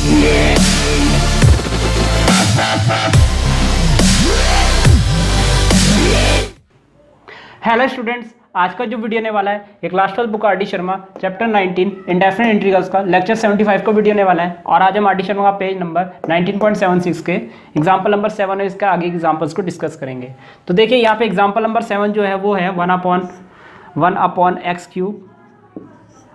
Hello students, आज का जो वीडियो ने वाला है ये class 12 book RD. Sharma chapter 19 indefinite integrals का लेक्चर 75 को वीडियो ने वाला है। और आज हम आर.डी. शर्मा का पेज नंबर 19.76 के एग्जाम्पल नंबर 7 है, इसका आगे एग्जाम्पल्स को डिस्कस करेंगे। तो देखिए यहाँ पे एग्जाम्पल नंबर 7 जो है वो है 1/(x³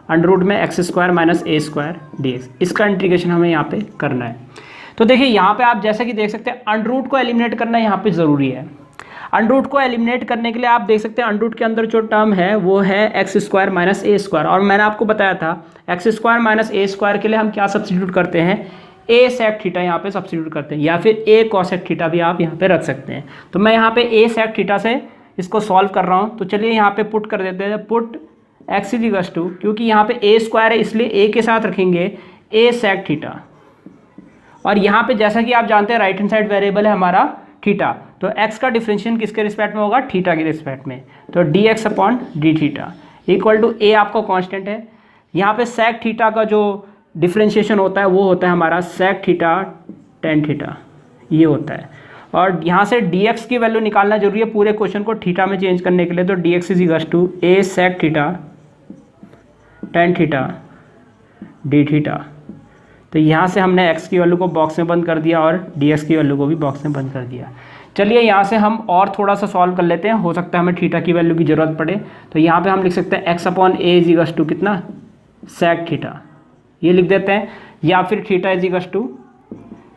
अंडर रूट में x² माइनस a² dx। इसका इंटीग्रेशन हमें यहाँ पे करना है। तो देखिए यहाँ पे आप जैसा कि देख सकते हैं अंडर रूट को एलिमिनेट करना यहाँ पे ज़रूरी है। अंडर रूट को एलिमिनेट करने के लिए आप देख सकते हैं अंडर रूट के अंदर जो टर्म है वो है x² माइनस a²। और मैंने आपको बताया था x² माइनस a² के लिए हम क्या सब्स्टिट्यूट करते हैं, a sec थीटा यहाँ पे सब्स्टिट्यूट करते हैं, या फिर a cosec थीटा भी आप यहाँ पे रख सकते हैं। तो मैं यहाँ पे a sec थीटा से इसको सॉल्व कर रहा हूँ। तो चलिए यहाँ पे पुट कर देते हैं, पुट x = क्योंकि यहाँ पे a² है इसलिए a के साथ रखेंगे a sec थीटा। और यहाँ पे जैसा कि आप जानते हैं राइट हैंड साइड वेरिएबल है हमारा थीटा, तो x का डिफरेंशिएशन किसके रिस्पेक्ट में होगा, थीटा के रिस्पेक्ट में। तो dx/d इक्वल टू a आपका कांस्टेंट है। यहाँ पे sec थीटा का जो डिफरेंशिएशन होता है वो होता है हमारा sec थीटा tan थीटा, ये होता है। और यहाँ से dx की वैल्यू निकालना जरूरी है पूरे क्वेश्चन को थीटा में चेंज करने के लिए। तो dx = a sec theta tan theta d theta. तो यहाँ से हमने x की वैल्यू को बॉक्स में बंद कर दिया और dx की वैल्यू को भी बॉक्स में बंद कर दिया। चलिए यहाँ से हम और थोड़ा सा सॉल्व कर लेते हैं, हो सकता है हमें थीटा की वैल्यू की ज़रूरत पड़े। तो यहाँ पे हम लिख सकते हैं x/a = कितना, sec थीटा, ये लिख देते हैं। या फिर थीटा =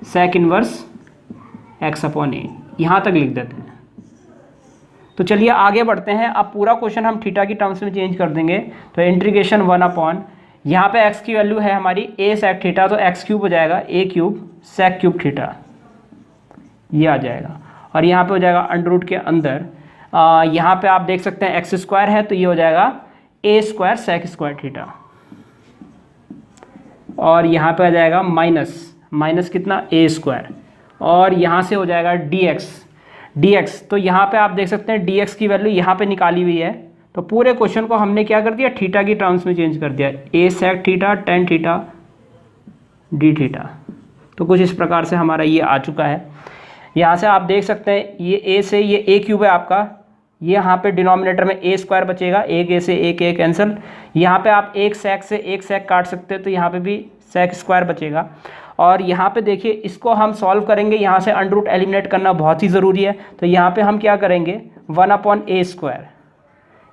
sec इनवर्स x/a, यहाँ तक लिख देते हैं। तो चलिए आगे बढ़ते हैं। अब पूरा क्वेश्चन हम थीटा की टर्म्स में चेंज कर देंगे। तो इंटीग्रेशन 1/ यहाँ पे x की वैल्यू है हमारी a sec थीटा, तो x³ हो जाएगा a³ sec³ थीटा, ये आ जाएगा। और यहाँ पे हो जाएगा अंडर रूट के अंदर यहाँ पे आप देख सकते हैं x² है तो ये हो जाएगा a² sec² थीटा। और यहाँ पे आ जाएगा माइनस कितना, a²। और यहाँ से हो जाएगा dx। तो यहाँ पे आप देख सकते हैं dx की वैल्यू यहाँ पे निकाली हुई है। तो पूरे क्वेश्चन को हमने क्या कर दिया, थीटा की टर्म्स में चेंज कर दिया, a sec theta tan theta d theta. तो कुछ इस प्रकार से हमारा ये आ चुका है। यहाँ से आप देख सकते हैं ये a से ये a³ है आपका, ये यहाँ पे डिनोमिनेटर में a² बचेगा, एक a से एक a कैंसिल। यहाँ पे आप एक sec से एक sec काट सकते हैं, तो यहाँ पे भी sec² बचेगा। और यहाँ पे देखिए इसको हम सॉल्व करेंगे, यहाँ से अंडर रूट एलिमिनेट करना बहुत ही ज़रूरी है। तो यहाँ पे हम क्या करेंगे 1/a²,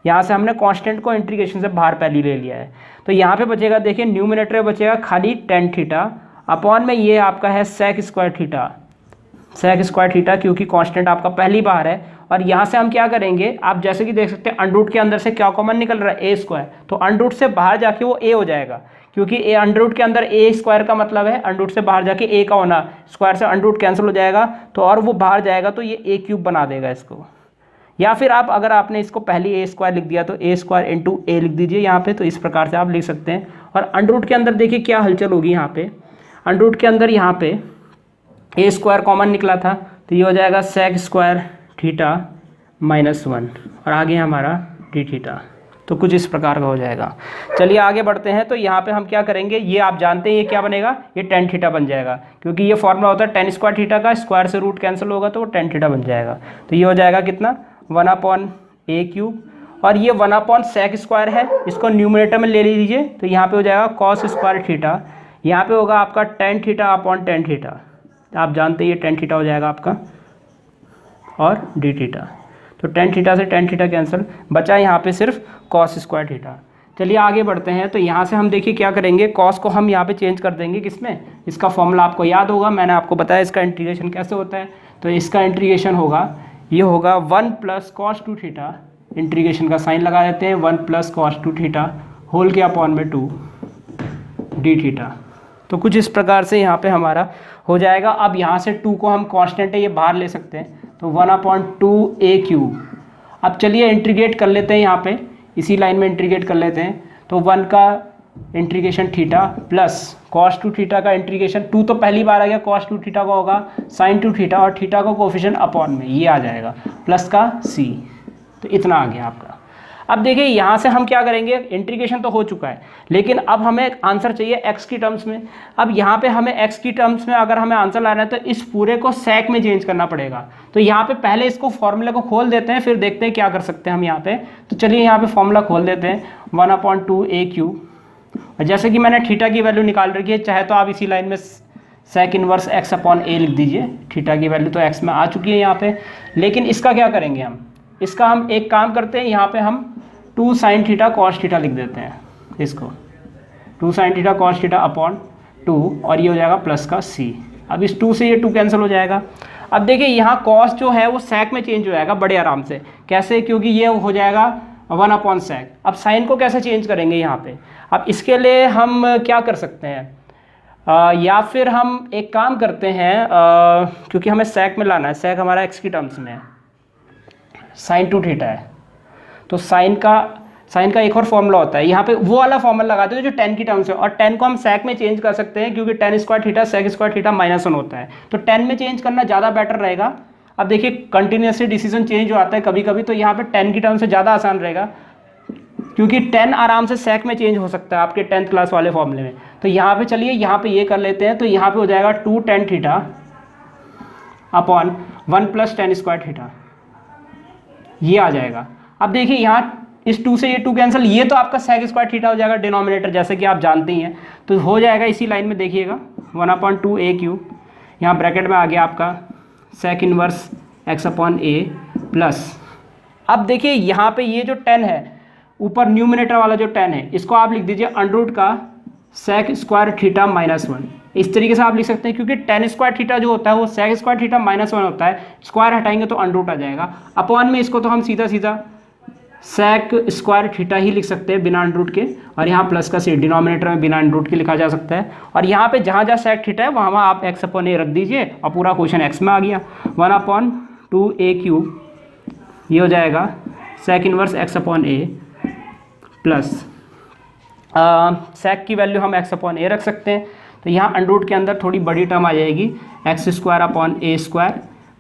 यहाँ से हमने कांस्टेंट को इंटीग्रेशन से बाहर पहले ले लिया है। तो यहाँ पे बचेगा देखिए न्यूमिनेटर में बचेगा खाली tan थीटा अपॉन में ये आपका है sec² थीटा, क्योंकि कांस्टेंट आपका पहली बार है। और यहाँ से हम क्या करेंगे, आप जैसे कि देख सकते हैं अंडर रूट के अंदर से क्या कॉमन निकल रहा है, a²। तो अंडर रूट से बाहर जाके वो a हो जाएगा, क्योंकि a अंडर रूट के अंदर a² का मतलब है अंडर रूट से बाहर जाके a का होना, स्क्वायर से अंडर रूट कैंसिल हो जाएगा। तो और वो बाहर जाएगा तो ये a³ बना देगा इसको। या फिर आप अगर आपने इसको पहले a² लिख दिया तो a² × a लिख दीजिए यहाँ पे। तो इस प्रकार से आप लिख सकते हैं। और अंडर रूट के अंदर देखिए क्या हलचल होगी, यहाँ पे अंडर रूट के अंदर यहाँ पे a² कॉमन निकला था तो ये हो जाएगा sec² थीटा -1 और आगे हमारा d थीटा। तो कुछ इस प्रकार का हो जाएगा। चलिए आगे बढ़ते हैं। तो यहाँ पे हम क्या करेंगे, ये आप जानते हैं ये क्या बनेगा, ये tan थीटा बन जाएगा, क्योंकि ये फॉर्मूला होता है tan² थीटा का, स्क्वायर से रूट कैंसिल होगा तो वो tan थीटा बन जाएगा। तो ये हो जाएगा कितना 1/a³। और ये 1/sec² है, इसको न्यूमरेटर में ले लीजिए। तो यहाँ पे हो जाएगा cos² थीटा, यहाँ पे होगा आपका tan थीटा/tan थीटा। आप जानते हैं ये tan थीटा हो जाएगा आपका और d थीटा। तो tan थीटा से tan थीटा कैंसिल, बचा यहाँ पे सिर्फ cos² थीटा। चलिए आगे बढ़ते हैं। तो यहाँ से हम देखिए क्या करेंगे, cos को हम यहाँ पे चेंज कर देंगे किसमें, इसका फॉर्मूला आपको याद होगा, मैंने आपको बताया इसका इंटीग्रेशन कैसे होता है। तो इसका इंटीग्रेशन होगा, ये होगा 1 + cos² थीटा, इंटीग्रेशन का साइन लगा देते हैं, 1 + cos² थीटा होल के अपॉन में 2 d थीटा। तो कुछ इस प्रकार से यहाँ पे हमारा हो जाएगा। अब यहाँ से 2 को हम कांस्टेंट है ये बाहर ले सकते हैं, तो 1/2a³। अब चलिए इंटीग्रेट कर लेते हैं, यहाँ पे इसी लाइन में इंटीग्रेट कर लेते हैं। तो 1 का integration theta plus cos² theta का इंटीग्रेशन, 2 तो पहली बार आ गया, cos² थीटा का होगा sin² थीटा और थीटा का कोफिशिएंट अपॉन में ये आ जाएगा प्लस का c। तो इतना आ गया आपका। अब देखिए यहाँ से हम क्या करेंगे, इंटीग्रेशन तो हो चुका है लेकिन अब हमें आंसर चाहिए x की टर्म्स में। अब यहाँ पे हमें x की टर्म्स में अगर हमें आंसर लाना है तो इस पूरे को sec में चेंज करना पड़ेगा। तो यहाँ पे पहले इसको फॉर्मूले को खोल देते हैं, फिर देखते हैं क्या कर सकते हैं हम यहाँ पे। तो चलिए यहाँ पे फॉर्मूला खोल देते हैं, 1/2 और जैसे कि मैंने थीटा की वैल्यू निकाल रखी है, चाहे तो आप इसी लाइन में sec इनवर्स x/a लिख दीजिए। थीटा की वैल्यू तो x में आ चुकी है यहाँ पे, लेकिन इसका क्या करेंगे हम, इसका हम एक काम करते हैं, यहाँ पे हम 2 sin थीटा cos थीटा लिख देते हैं इसको, 2 sin theta cos theta upon 2 और ये हो जाएगा प्लस का c। अब इस 2 से ये 2 कैंसिल हो जाएगा। अब देखिए यहाँ cos जो है वो sec में चेंज हो जाएगा बड़े आराम से। कैसे, क्योंकि ये हो जाएगा 1/sec। अब साइन को कैसे चेंज करेंगे यहाँ पे, अब इसके लिए हम क्या कर सकते हैं, या फिर हम एक काम करते हैं, क्योंकि हमें sec में लाना है, sec हमारा x की टर्म्स में है, sin 2 थीटा है, तो साइन का एक और फॉर्मूला होता है, यहाँ पे वो वाला फॉर्मूला लगाते हैं जो tan की टर्म्स है, और tan को हम sec में चेंज कर सकते हैं क्योंकि tan square theta sec square theta -1 होता है, तो tan में चेंज करना ज़्यादा बेटर रहेगा। अब देखिए कंटिन्यूसली डिसीजन चेंज हो आता है कभी कभी, तो यहाँ पे tan की टर्म से ज़्यादा आसान रहेगा क्योंकि tan आराम से sec में चेंज हो सकता है आपके 10th क्लास वाले फॉर्मूले में। तो यहाँ पे चलिए यहाँ पे ये कर लेते हैं, तो यहाँ पे हो जाएगा 2 tan theta upon 1 + tan square theta, ये आ जाएगा। अब देखिए यहाँ इस 2 से ये 2 कैंसिल, ये तो आपका sec स्क्वायर थीटा हो जाएगा डिनोमिनेटर, जैसे कि आप जानते ही हैं, तो हो जाएगा इसी लाइन में देखिएगा 1/2 यहाँ ब्रैकेट में आ गया आपका sec इनवर्स x/a प्लस। अब देखिए यहाँ पे ये जो 10 है ऊपर न्यूमिनेटर वाला जो 10 है, इसको आप लिख दीजिए √ का sec स्क्वायर थीटा -1। इस तरीके से आप लिख सकते हैं क्योंकि tan स्क्वायर थीटा जो होता है वो sec स्क्वायर थीटा -1 होता है, स्क्वायर हटाएंगे तो √ आ जाएगा। अपॉन में इसको तो हम सीधा sec स्क्वायर थीटा ही लिख सकते हैं बिना √ के, और यहाँ प्लस का c डिनोमिनेटर में बिना √ के लिखा जा सकता है, और यहाँ पे जहाँ जहाँ sec थीटा है वहाँ आप x/a रख दीजिए और पूरा क्वेश्चन x में आ गया। 1/2a³ ये हो जाएगा sec inverse x/a plus sec की वैल्यू हम x/a रख सकते हैं, तो यहाँ √ के अंदर थोड़ी बड़ी टर्म आ जाएगी x² a²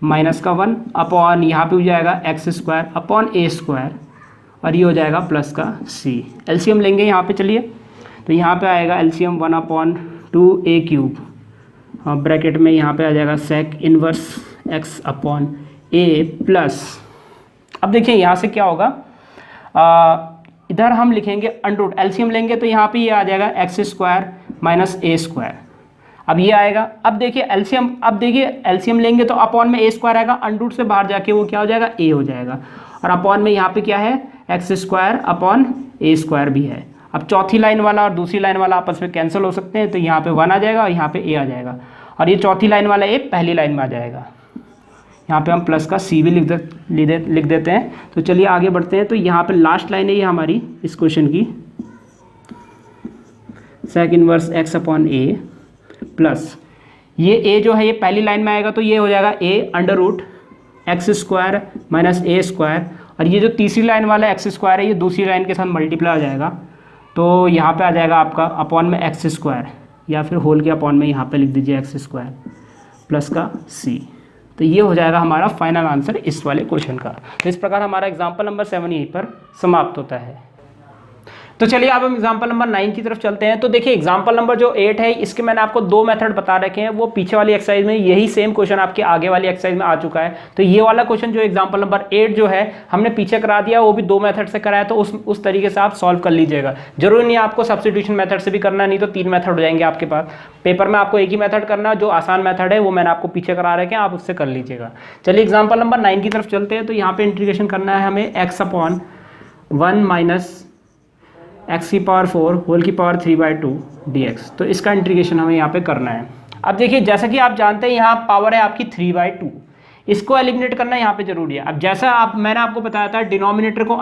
-1 अपॉन यहाँ पे हो जाएगा x² a² और ये हो जाएगा प्लस का c। एलसीएम लेंगे यहाँ पे, चलिए तो यहाँ पे आएगा एलसीएम 1/2a³ ब्रैकेट में यहाँ पे आ जाएगा sec इनवर्स x/a प्लस। अब देखिए यहाँ से क्या होगा, इधर हम लिखेंगे √ एलसीएम लेंगे तो यहाँ पे ये आ जाएगा x² a²। अब ये आएगा, अब देखिए एलसीएम लेंगे तो अपॉन में a² आएगा, √ से बाहर जाके वो क्या हो जाएगा, a हो जाएगा, और अपॉन में यहाँ पे क्या है x² a² भी है। अब चौथी लाइन वाला और दूसरी लाइन वाला आपस में कैंसिल हो सकते हैं, तो यहाँ पे 1 आ जाएगा और यहाँ पे a आ जाएगा, और ये चौथी लाइन वाला a पहली लाइन में आ जाएगा। यहाँ पे हम प्लस का c भी लिख देते हैं। तो चलिए आगे बढ़ते हैं, तो यहाँ पे लास्ट लाइन है ये हमारी इस क्वेश्चन की, sec इनवर्स x/a प्लस ये a जो है ये पहली लाइन में आएगा, तो ये हो जाएगा a x² a², और ये जो तीसरी लाइन वाला x² है ये दूसरी लाइन के साथ मल्टीप्लाई हो जाएगा, तो यहाँ पे आ जाएगा आपका अपॉन में x² या फिर होल के अपॉन में यहाँ पे लिख दीजिए x² प्लस का c। तो ये हो जाएगा हमारा फाइनल आंसर इस वाले क्वेश्चन का। तो इस प्रकार हमारा एग्जाम्पल नंबर 7 यहीं पर समाप्त होता है। तो चलिए अब हम एग्जाम्पल नंबर 9 की तरफ चलते हैं। तो देखिए एग्जाम्पल नंबर जो 8 है इसके मैंने आपको 2 मेथड बता रखे हैं, वो पीछे वाली एक्सरसाइज में यही सेम क्वेश्चन आपके आगे वाली एक्सरसाइज में आ चुका है। तो ये वाला क्वेश्चन जो एग्जाम्पल नंबर 8 जो है हमने पीछे करा दिया, वो भी 2 मेथड से कराया, तो उस तरीके से आप सॉल्व कर लीजिएगा। जरूरी नहीं आपको सब्स्टिट्यूशन मेथड से भी करना, नहीं तो 3 मेथड हो जाएंगे आपके पास। पेपर में आपको एक ही मेथड करना, जो आसान मेथड है वो मैंने आपको पीछे करा रखे हैं, आप उससे कर लीजिएगा। चलिए एग्जाम्पल नंबर 9 की तरफ चलते हैं। तो यहाँ पे इंटीग्रेशन करना है हमें x/1 - x⁴ होल की पावर 3/2 dx। तो इसका इंटीग्रेशन हमें यहाँ पे करना है। अब देखिए जैसा कि आप जानते हैं यहाँ पावर है आपकी 3/2, इसको एलिमिनेट करना यहाँ पे जरूरी है। अब जैसा मैंने आपको बताया था डिनोमिनेटर को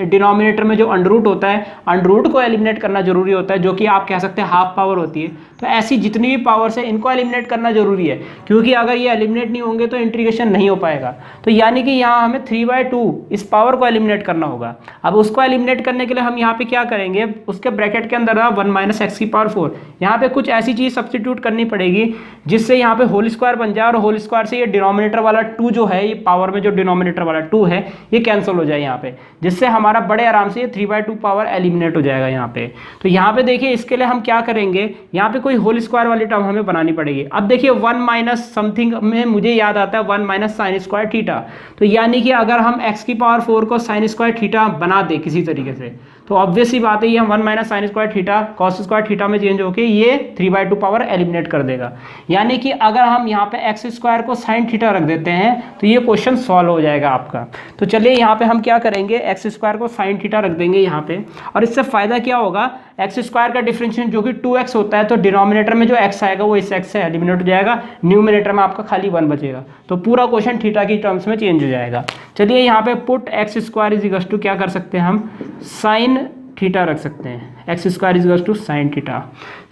डिनोमिनेटर में जो अंडर होता है, अंडर को एलिमिनेट करना जरूरी होता है, जो कि आप कह सकते हैं हाफ पावर होती है। तो ऐसी जितनी भी पावर्स है इनको एलिमिनेट करना जरूरी है, क्योंकि अगर ये एलिमिनेट नहीं होंगे तो इंटीग्रेशन नहीं हो पाएगा। तो यानी कि यहाँ हमें 3/2 इस पावर को एलिमिनेट करना होगा। अब उसको एलिमिनेट करने के लिए हम यहाँ पे क्या करेंगे, उसके ब्रैकेट के अंदर 1 - x⁴ यहाँ पे कुछ ऐसी चीज़ सब्सटीट्यूट करनी पड़ेगी जिससे यहाँ पे होल स्क्वायर बन जाए और होल स्क्वायर से ये डिनोमिनेटर वाला 2 जो है, ये पावर में जो डिनोमिनेटर वाला 2 है ये कैंसिल हो जाए यहाँ पे, जिससे हमारा बड़े आराम से ये 3/2 पावर एलिमिनेट हो जाएगा यहाँ पे। तो यहाँ पे देखिए इसके लिए हम क्या करेंगे, यहाँ पे कोई होल स्क्वायर वाली टर्म हमें बनानी पड़ेगी। अब देखिए 1 माइनस समथिंग में मुझे याद आता है 1 माइनस साइन स्क्वायर थीटा, तो यानी कि अगर हम x की पावर 4 को साइन स्क्वायर थीटा बना दे किसी तरीके से, तो ऑब्वियस ही बात है ये हम 1 minus sign square theta cos square theta में चेंज होकर ये 3/2 पावर एलिमिनेट कर देगा। यानी कि अगर हम यहाँ पे एक्स स्क्वायर को साइन थीटा रख देते हैं तो ये क्वेश्चन सॉल्व हो जाएगा आपका। तो चलिए यहाँ पे हम क्या करेंगे, एक्स स्क्वायर को साइन थीटा रख देंगे यहाँ पे, और इससे फायदा क्या होगा, एक्स स्क्वायर का डिफरेंशिएशन जो कि 2x होता है, तो डिनोमिनेटर में जो x आएगा वो इस x से एलिमिनेट हो जाएगा, न्यूमिनेटर में आपका खाली 1 बचेगा, तो पूरा क्वेश्चन थीटा की टर्म्स में चेंज हो जाएगा। चलिए यहाँ पे put x square is equal to क्या कर सकते हैं हम, साइन थीटा रख सकते हैं, x square is equal to sine theta.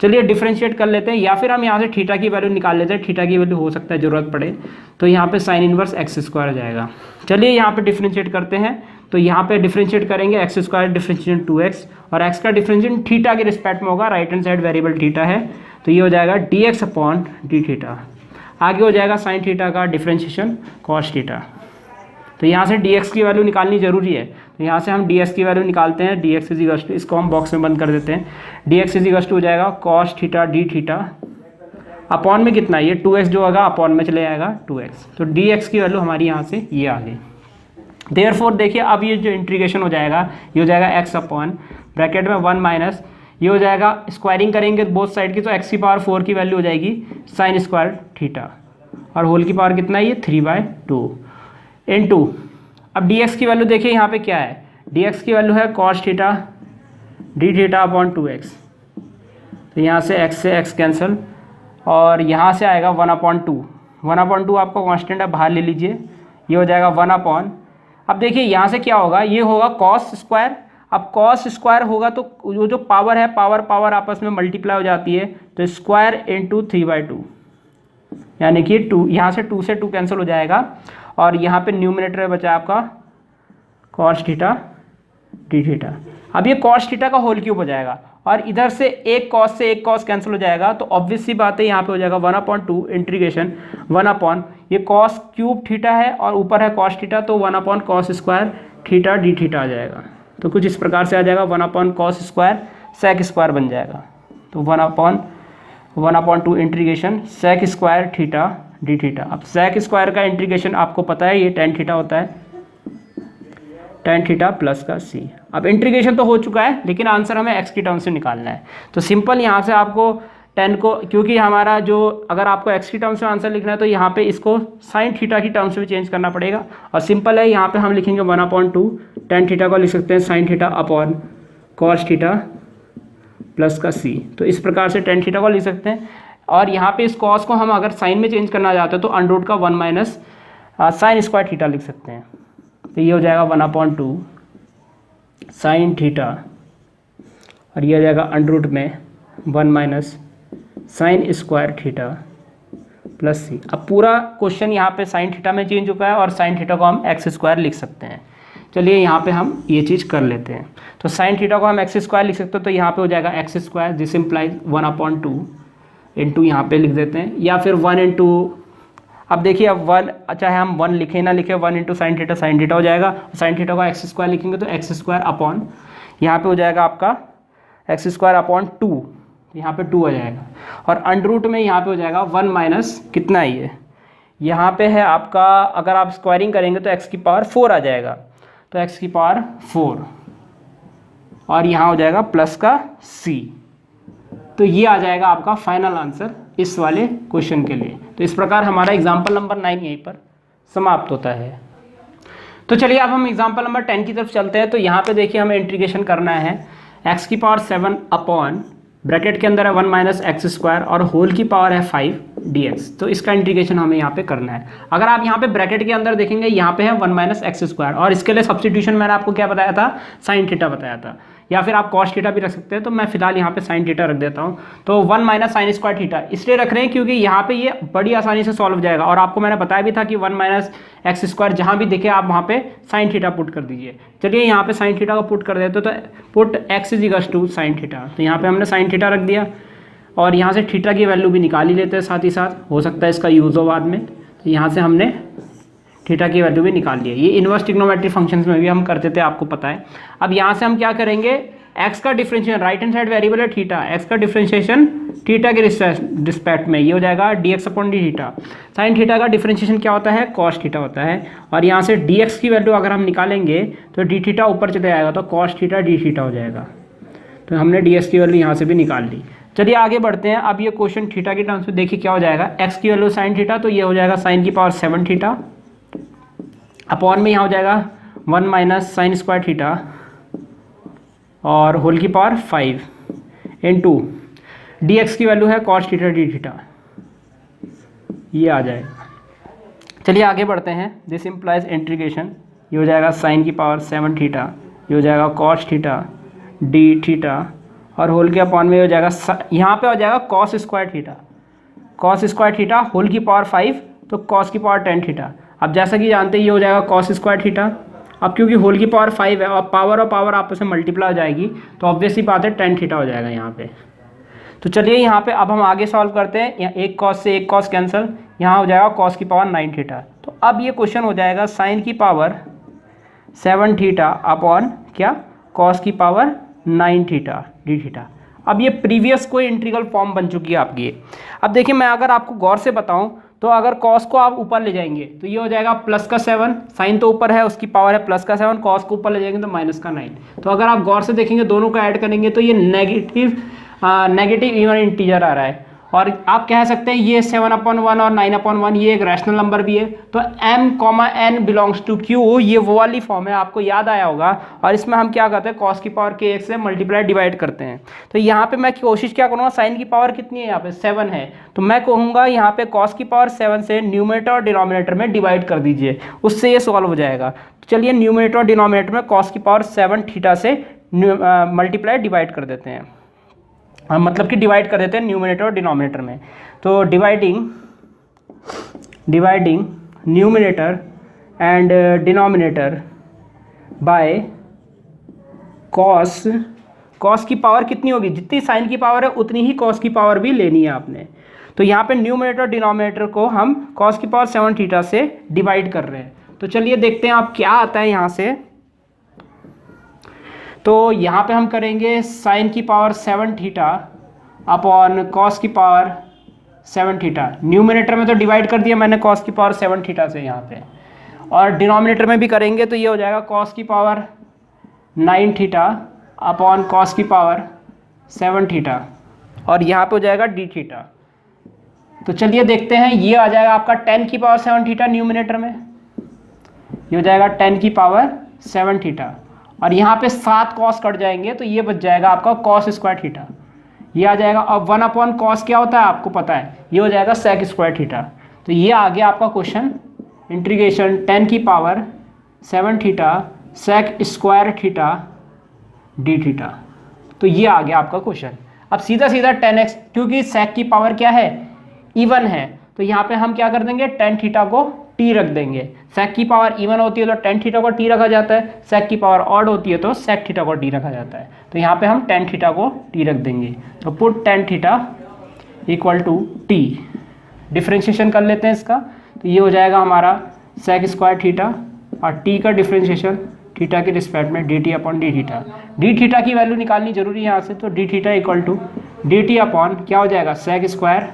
चलिए डिफरेंशिएट कर लेते हैं, या फिर हम यहाँ से थीटा की वैल्यू निकाल लेते हैं, थीटा की वैल्यू हो सकता है ज़रूरत पड़े, तो यहाँ पे साइन इनवर्स एक्स स्क्वायर आ जाएगा। चलिए यहाँ पे डिफरेंशिएट करते हैं, तो यहाँ पे डिफरेंशिएट करेंगे एक्स स्क्वायर डिफरेंशिएशन 2x, और एक्स का डिफरेंशिएशन थीटा के रिस्पेक्ट में होगा, right hand side variable theta है, तो ये हो जाएगा dx अपॉन डी थीटा। आगे हो जाएगा साइन थीटा का डिफरेंशिएशन कॉस थीटा, तो यहाँ से dx की वैल्यू निकालनी जरूरी है, तो यहाँ से हम dx की वैल्यू निकालते हैं, dx इज इक्वल टू, इसको हम बॉक्स में बंद कर देते हैं, dx इज इक्वल टू हो जाएगा cos theta d theta upon में कितना, ये 2x जो होगा अपॉन में चले जाएगा 2x, तो dx की वैल्यू हमारी यहाँ से ये आ गई। देयरफॉर देखिए अब ये जो इंटीग्रेशन हो जाएगा, ये हो जाएगा x अपॉन ब्रैकेट में 1 माइनस, ये हो जाएगा स्क्वायरिंग करेंगे बोथ साइड की, तो x की पावर 4 की वैल्यू हो जाएगी साइन स्क्वायर थीटा, और होल की पावर कितना है ये 3/2 इनटू, अब dx की वैल्यू देखिए यहाँ पे क्या है, dx की वैल्यू है cos theta d theta upon 2x, तो यहाँ से x कैंसिल, और यहाँ से आएगा 1/2, 1/2 आपका कांस्टेंट है, बाहर ले लीजिए, ये हो जाएगा 1/, अब देखिए यहाँ से क्या होगा, ये होगा cos स्क्वायर, अब cos स्क्वायर होगा तो वो जो पावर है, पावर आपस में मल्टीप्लाई हो जाती है, तो स्क्वायर इंटू 3/2, यानी कि 2, यहाँ से 2 से 2 कैंसिल हो जाएगा, और यहाँ पे न्यूमिनेटर में बचा आपका cos थीटा डी थीटा। अब ये cos थीटा का होल क्यूब हो जाएगा, और इधर से एक cos से एक cos कैंसिल हो जाएगा, तो ऑब्वियस सी बात है यहाँ पे हो जाएगा 1/2 इंटीग्रेशन 1 ये cos क्यूब थीटा है और ऊपर है cos थीटा, तो 1 cos square theta d theta आ जाएगा। तो कुछ इस प्रकार से आ जाएगा 1 cos स्क्वायर सेक स्क्वायर बन जाएगा, तो 1/2 integration sec square theta d theta. अब सेक स्क्वायर का इंटीग्रेशन आपको पता है ये tan थीटा होता है, tan थीटा प्लस का c। अब इंटीग्रेशन तो हो चुका है, लेकिन आंसर हमें x की टर्म से निकालना है, तो सिंपल यहाँ से आपको tan को, क्योंकि हमारा जो अगर आपको x की टर्म से आंसर लिखना है तो यहाँ पे इसको साइन थीटा की टर्म्स में चेंज करना पड़ेगा, और सिंपल है यहाँ पे हम लिखेंगे 1/2 tan थीटा को लिख सकते हैं sine theta upon cos theta plus का c, तो इस प्रकार से tan थीटा को लिख सकते हैं। और यहाँ पे इस कॉस को हम अगर साइन में चेंज करना चाहते हैं तो अंडर का 1 माइनस साइन स्क्वायर थीटा लिख सकते हैं, तो ये हो जाएगा 1/2 साइन थीटा, और ये हो जाएगा अंडर में 1 minus sign square theta plus c। अब पूरा क्वेश्चन यहाँ पे साइन थीटा में चेंज हो चुका है, और साइन थीटा को हम एक्स स्क्वायर लिख सकते हैं। चलिए यहाँ पे हम ये चीज़ कर लेते हैं, तो साइन थीटा को हम एक्स स्क्वायर लिख सकते हैं, तो यहाँ पे हो जाएगा x square, this implies 1/2 into यहाँ पे लिख देते हैं, या फिर 1 इंटू, अब देखिए अब 1, चाहे हम 1 लिखें ना लिखें, 1 इंटू साइन थीटा हो जाएगा, साइन थीटा को एक्स स्क्वायर लिखेंगे तो एक्स स्क्वायर अपॉन यहाँ पे हो जाएगा आपका एक्स स्क्वायर अपॉन 2, यहाँ पे 2 आ जाएगा, और अंडर में यहाँ पे हो जाएगा 1 माइनस कितना है ये, यहाँ पे है आपका, अगर आप स्क्वायरिंग करेंगे तो x की पावर 4 आ जाएगा, तो x की पावर 4, और यहाँ हो जाएगा प्लस का c। तो ये आ जाएगा आपका फाइनल आंसर इस वाले क्वेश्चन के लिए। तो इस प्रकार हमारा एग्जाम्पल नंबर 9 यहीं पर समाप्त होता है। तो चलिए अब हम एग्जाम्पल नंबर 10 की तरफ चलते हैं। तो यहाँ पे देखिए हमें इंटीग्रेशन करना है x की पावर 7 अपॉन ब्रैकेट के अंदर है 1 माइनस एक्स स्क्वायर और होल की पावर है 5 dx। तो इसका इंटीग्रेशन हमें यहाँ पे करना है। अगर आप यहाँ पे ब्रैकेट के अंदर देखेंगे यहाँ पे है 1 माइनस एक्स स्क्वायर, और इसके लिए सब्स्टिट्यूशन मैंने आपको क्या बताया था, साइन थीटा बताया था, या फिर आप कॉस थीटा भी रख सकते हैं। तो मैं फिलहाल यहाँ पे साइन थीटा रख देता हूँ। तो 1 माइनस साइन स्क्वायर थीटा इसलिए रख रहे हैं क्योंकि यहाँ पे ये बड़ी आसानी से सॉल्व हो जाएगा, और आपको मैंने बताया भी था कि 1 माइनस एक्स स्क्वायर जहाँ भी दिखे आप वहाँ पे साइन थीटा पुट कर दीजिए। चलिए यहाँ पे साइन थीटा को पुट कर देते, तो put x is equal to sine theta. तो यहाँ पे हमने साइन थीटा रख दिया, और यहाँ से थीटा की वैल्यू भी निकाल ही लेते हैं साथ ही साथ, हो सकता है इसका यूज़ हो बाद में। तो यहाँ से हमने थीटा की वैल्यू भी निकाल लिया। ये इनवर्स ट्रिग्नोमेट्री फंक्शंस में भी हम करते थे, आपको पता है। अब यहाँ से हम क्या करेंगे, एक्स का differentiation, right hand side variable है थीटा, एक्स का डिफरेंशिएशन थीटा के रिस्पेक्ट में, ये हो जाएगा dx upon d theta. Sine theta का डिफरेंशिएशन क्या होता है, कॉस थीटा होता है। और यहाँ से dx की वैल्यू अगर हम निकालेंगे तो डी थीटा ऊपर चले जाएगा, तो कॉस थीटा डी थीटा हो जाएगा। तो हमने dx की वैल्यू यहाँ से भी निकाल ली। चलिए आगे बढ़ते हैं। अब ये क्वेश्चन थीटा के टर्म्स में देखिए क्या हो जाएगा, x की वैल्यू साइन थीटा, तो ये हो जाएगा साइन की पावर 7 थीटा अपॉन में यहाँ हो जाएगा 1 माइनस साइन स्क्वायर थीटा और होल की पावर 5 इनटू dx की वैल्यू है कॉस थीटा डी थीटा, ये आ जाएगा। चलिए आगे बढ़ते हैं। दिस इम्प्लाइज इंटीग्रेशन, ये हो जाएगा साइन की पावर 7 थीटा, ये हो जाएगा कॉस थीटा डी थीटा और होल के अपॉन में हो जाएगा, यहाँ पे हो जाएगा cos square theta, cos square theta whole की पावर 5, तो कॉस की पावर 10 थीटा। अब जैसा कि जानते हैं ये हो जाएगा कॉस स्क्वायर थीटा। अब क्योंकि होल की पावर 5 है और पावर आपस में मल्टीप्लाई हो जाएगी, तो ऑब्वियसली बात है 10 थीटा हो जाएगा यहाँ पे। तो चलिए यहाँ पे अब हम आगे सॉल्व करते हैं। यहाँ एक कॉस से एक कॉस कैंसिल, यहाँ हो जाएगा कॉस की पावर 9 थीटा। तो अब ये क्वेश्चन हो जाएगा साइन की पावर 7 थीटा अपॉन क्या, कॉस की पावर 9 थीटा डी थीटा। अब ये प्रीवियस कोई इंटीग्रल फॉर्म बन चुकी है आपकी। अब देखिए मैं अगर आपको गौर से बताऊं तो अगर कॉस को आप ऊपर ले जाएंगे तो ये हो जाएगा प्लस का 7, साइन तो ऊपर है उसकी पावर है प्लस का 7, कॉस को ऊपर ले जाएंगे तो माइनस का 9। तो अगर आप गौर से देखेंगे दोनों को ऐड करेंगे तो ये नेगेटिव इवन इंटीजर आ रहा है। और आप कह सकते हैं ये 7/1 और 9/1 ये एक रैशनल नंबर भी है। तो m, n belongs to q, ये वो वाली फॉर्म है, आपको याद आया होगा। और इसमें हम क्या करते हैं, कॉस की पावर के x से मल्टीप्लाई डिवाइड करते हैं। तो यहाँ पे मैं कोशिश क्या करूँगा, साइन की पावर कितनी है यहाँ पे 7 है, तो मैं कहूँगा यहाँ पे कॉस की पावर 7 से न्यूमरेटर और डिनोमिनेटर में डिवाइड कर दीजिए, उससे ये सॉल्व हो जाएगा। तो चलिए न्यूमरेटर और डिनोमिनेटर में कॉस की पावर 7 थीटा से मल्टीप्लाई डिवाइड कर देते हैं, मतलब कि डिवाइड कर देते हैं न्यूमरेटर और डिनोमिनेटर में। तो dividing numerator and denominator by cos की पावर कितनी होगी, जितनी साइन की पावर है उतनी ही कॉस की पावर भी लेनी है आपने। तो यहाँ पे न्यूमरेटर और डिनोमिनेटर को हम कॉस की पावर 7 थीटा से डिवाइड कर रहे हैं। तो चलिए देखते हैं आप क्या आता है यहाँ से। तो यहाँ पे हम करेंगे साइन की पावर 7 थीटा अपॉन कॉस की पावर 7 थीटा। न्यूमरेटर में तो डिवाइड कर दिया मैंने कॉस की पावर 7 थीटा से यहाँ पे, और डिनोमिनेटर में भी करेंगे तो ये हो जाएगा कॉस की पावर 9 थीटा अपॉन कॉस की पावर 7 थीटा, और यहाँ पे हो जाएगा डी थीटा। तो चलिए देखते हैं, ये आ जाएगा आपका 10 की पावर 7 थीटा न्यूमरेटर में, ये हो जाएगा 10 की पावर 7 थीटा, और यहाँ पे 7 कॉस कट जाएंगे तो ये बच जाएगा आपका कॉस स्क्वायर थीटा, ये आ जाएगा। अब 1 अपॉन कॉस क्या होता है आपको पता है, ये हो जाएगा सेक स्क्वायर थीटा। तो ये आ गया आपका क्वेश्चन, इंटीग्रेशन 10 की power 7 theta sec square theta d theta. तो ये आ गया आपका क्वेश्चन। अब सीधा 10x, क्योंकि सेक की पावर क्या है, इवन है, तो यहाँ पे हम क्या कर देंगे, tan थीटा को t रख देंगे। सेक की पावर इवन होती है तो tan थीटा को t रखा जाता है, सेक की पावर ऑड होती है तो सेक थीटा को t रखा जाता है। तो यहाँ पे हम tan थीटा को t रख देंगे। तो put tan theta equal to t, differentiation कर लेते हैं इसका। तो ये हो जाएगा हमारा सेक स्क्वायर थीटा और t का डिफ्रेंशिएशन थीटा के रिस्पेक्ट में dt upon d theta. D theta की वैल्यू निकालनी जरूरी है यहाँ से, तो d theta equal to dt upon क्या हो जाएगा, सेक स्क्वायर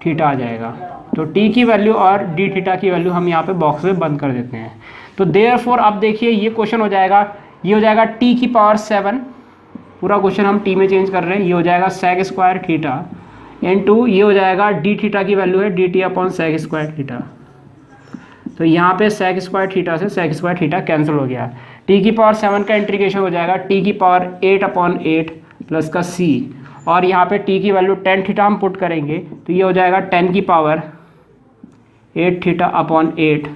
थीटा आ जाएगा। तो t की वैल्यू और d थीटा की वैल्यू हम यहाँ पे बॉक्स में बंद कर देते हैं। तो देयरफॉर अब देखिए ये क्वेश्चन हो जाएगा, ये हो जाएगा t की पावर 7, पूरा क्वेश्चन हम t में चेंज कर रहे हैं, ये हो जाएगा सेक स्क्वायर थीटा इनटू ये हो जाएगा d थीटा की वैल्यू है dt upon sec square theta. तो यहाँ पे सेक स्क्वायर थीटा से सेक स्क्वायर थीटा कैंसिल हो गया। t की पावर 7 का इंटीग्रेशन हो जाएगा t की पावर 8/8 प्लस का c, और यहाँ पे t की वैल्यू tan थीटा हम पुट करेंगे तो ये हो जाएगा 10 की पावर 8 थीटा अपॉन 8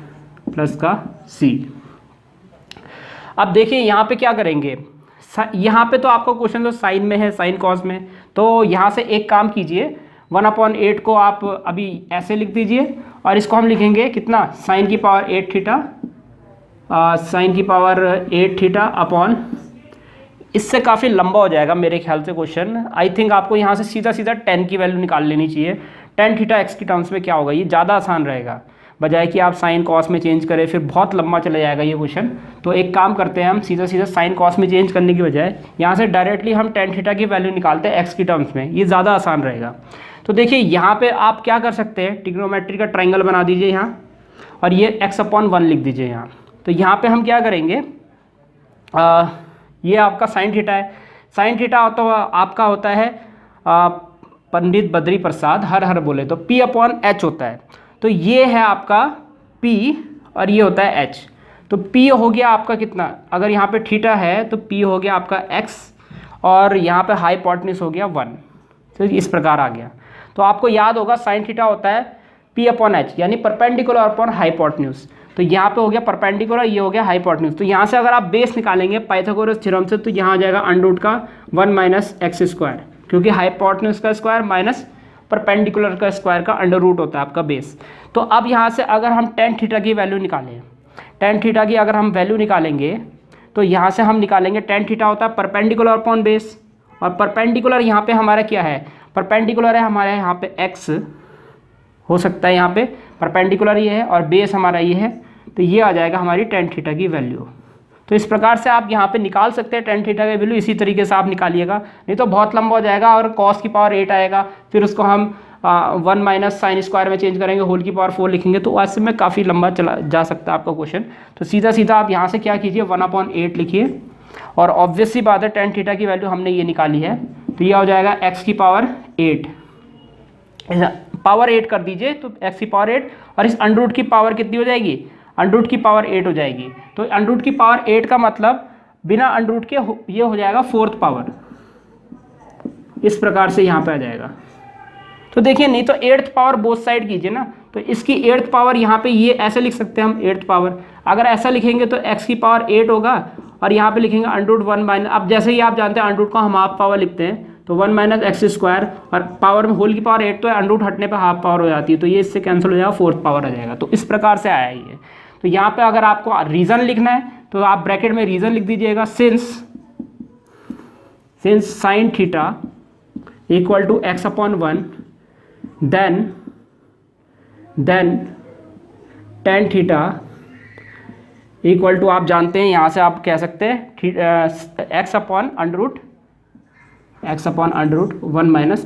प्लस का c। अब देखिए यहाँ पे क्या करेंगे, यहाँ पे तो आपका क्वेश्चन तो साइन में है, साइन कॉस में, तो यहाँ से एक काम कीजिए, 1/8 को आप अभी ऐसे लिख दीजिए और इसको हम लिखेंगे कितना, साइन की पावर 8 थीटा, साइन की पावर 8 थीटा अपॉन, इससे काफ़ी लंबा हो जाएगा मेरे ख्याल से क्वेश्चन। आई थिंक आपको यहाँ से सीधा 10 की वैल्यू निकाल लेनी चाहिए। tan थीटा एक्स की टर्म्स में क्या होगा, ये ज़्यादा आसान रहेगा। बजाय कि आप साइन कॉस में चेंज करें, फिर बहुत लंबा चला जाएगा ये क्वेश्चन। तो एक काम करते हैं हम, सीधा सीधा साइन कॉस में चेंज करने की बजाय यहाँ से डायरेक्टली हम टेन थीटा की वैल्यू निकालते हैं एक्स की टर्म्स में, ये ज़्यादा आसान रहेगा। तो देखिए यहाँ पे आप क्या कर सकते हैं, ट्रिग्नोमेट्री का ट्राइंगल बना दीजिए यहाँ, और ये x/1 लिख दीजिए यहाँ। तो यहाँ पे हम क्या करेंगे, ये आपका साइन थीटा है, साइन थीटा तो आपका होता है पंडित बद्री प्रसाद हर हर बोले तो P/H होता है। तो ये है आपका P और ये होता है H। तो P हो गया आपका कितना, अगर यहाँ पे थीटा है तो P हो गया आपका x और यहाँ पे हाइपोटेन्यूज हो गया 1। तो इस प्रकार आ गया। तो आपको याद होगा साइन थीटा होता है P/H यानी परपेंडिकुलर अपॉन हाइपोटेन्यूज। तो यहाँ पे हो गया परपेंडिकुलर, ये हो गया हाइपोटेन्यूज। तो यहाँ से अगर आप बेस निकालेंगे पाइथागोरस थ्योरम से, तो यहाँ आ जाएगा अंडर का 1 - x², क्योंकि हाइपोटेन्यूज का स्क्वायर माइनस परपेंडिकुलर का स्क्वायर का अंडर रूट होता है आपका बेस। तो अब यहाँ से अगर हम टेन थीटा की वैल्यू निकालें, टेन थीटा की अगर हम वैल्यू निकालेंगे तो यहाँ से हम निकालेंगे टेन थीटा होता है परपेंडिकुलर अपॉन बेस, और परपेंडिकुलर यहाँ पे हमारा क्या है, परपेंडिकुलर है हमारे यहाँ पे x हो सकता है, यहाँ पे परपेंडिकुलर ये है और बेस हमारा ये है। तो ये आ जाएगा हमारी टेन थीटा की वैल्यू। तो इस प्रकार से आप यहाँ पे निकाल सकते हैं टेन थीटा की वैल्यू, इसी तरीके से आप निकालिएगा, नहीं तो बहुत लंबा हो जाएगा और cos की पावर 8 आएगा, फिर उसको हम 1 - sin स्क्वायर में चेंज करेंगे, होल की पावर 4 लिखेंगे, तो ऐसे में काफ़ी लंबा चला जा सकता है आपका क्वेश्चन। तो सीधा सीधा आप यहाँ से क्या कीजिए 1/8 लिखिए, और ऑब्वियस सी बात है टेन थीटा की वैल्यू हमने ये निकाली है, तो यह हो जाएगा x की पावर 8, पावर 8 कर दीजिए, तो x की पावर 8, और इस अंडर रूट की पावर कितनी हो जाएगी, अंडर रूट की पावर 8 हो जाएगी। तो अंडर रूट की पावर 8 का मतलब बिना अंडर रूट के ये हो जाएगा 4th पावर, इस प्रकार से यहाँ पे आ जाएगा। तो देखिए नहीं तो 8th पावर बोथ साइड कीजिए ना, तो इसकी 8th पावर यहाँ पे ये ऐसे लिख सकते हैं हम 8th पावर, अगर ऐसा लिखेंगे तो x की पावर 8 होगा, और यहाँ पे लिखेंगे अंडर रूट 1 माइनस, अब जैसे ही आप जानते हैं अंडर रूट को हम हाफ पावर लिखते हैं, तो 1 - x², और पावर में होल की पावर 8 तो है, अंडर रूट हटने पे हाफ पावर हो जाती है, तो ये इससे कैंसिल हो जाएगा, 4th पावर आ जाएगा। तो इस प्रकार से आया ये। तो यहाँ पे अगर आपको रीज़न लिखना है तो आप ब्रैकेट में रीज़न लिख दीजिएगा, since sine theta equal to x/1 then tan theta equal to, आप जानते हैं यहाँ से आप कह सकते हैं x/√1 -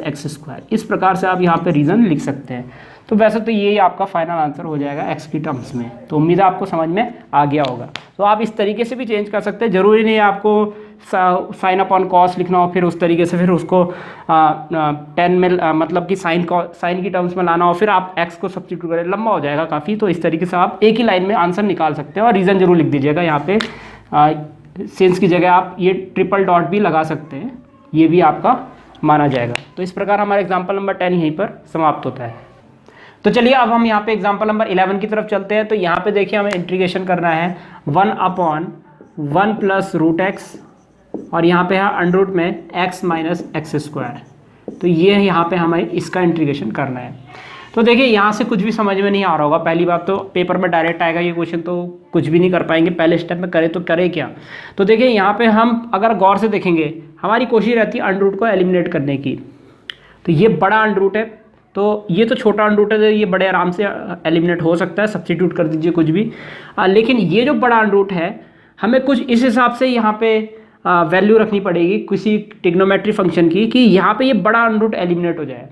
x²। इस प्रकार से आप यहाँ पे रीज़न लिख सकते हैं। तो वैसे तो यही आपका फाइनल आंसर हो जाएगा x की टर्म्स में। तो उम्मीद है आपको समझ में आ गया होगा। तो आप इस तरीके से भी चेंज कर सकते हैं, ज़रूरी नहीं है आपको साइन अपॉन कॉस लिखना हो, फिर उस तरीके से फिर उसको 10 में मतलब कि साइन की टर्म्स में लाना हो, फिर आप x को सब्स्टिट्यूट करें, लंबा हो जाएगा काफ़ी। तो इस तरीके से आप एक ही लाइन में आंसर निकाल सकते हैं, और रीज़न जरूर लिख दीजिएगा यहाँ पे। सिंस की जगह आप ये ट्रिपल डॉट भी लगा सकते हैं, ये भी आपका माना जाएगा। तो इस प्रकार हमारा एग्जाम्पल नंबर 10 यहीं पर समाप्त होता है। तो चलिए अब हम यहाँ पे एग्जाम्पल नंबर 11 की तरफ चलते हैं। तो यहाँ पे देखिए हमें इंटीग्रेशन करना है 1/1 + √x, और यहाँ पे है अंडर रूट में x - x²। तो ये यहाँ पे हमें इसका इंटीग्रेशन करना है। तो देखिए यहाँ से कुछ भी समझ में नहीं आ रहा होगा, पहली बात तो पेपर में डायरेक्ट आएगा ये क्वेश्चन, तो कुछ भी नहीं कर पाएंगे, पहले स्टेप में करें तो करें क्या। तो देखिए यहाँ पे हम अगर गौर से देखेंगे, हमारी कोशिश रहती है अंडर रूट को एलिमिनेट करने की। तो ये बड़ा अंडर रूट है, तो ये तो छोटा अंडर रूट है, तो ये बड़े आराम से एलिमिनेट हो सकता है, सब्स्टिट्यूट कर दीजिए कुछ भी। लेकिन ये जो बड़ा अंडर रूट है, हमें कुछ इस हिसाब से यहाँ पे वैल्यू रखनी पड़ेगी किसी ट्रिग्नोमेट्री फंक्शन की, कि यहाँ पे ये बड़ा अंडर रूट एलिमिनेट हो जाए।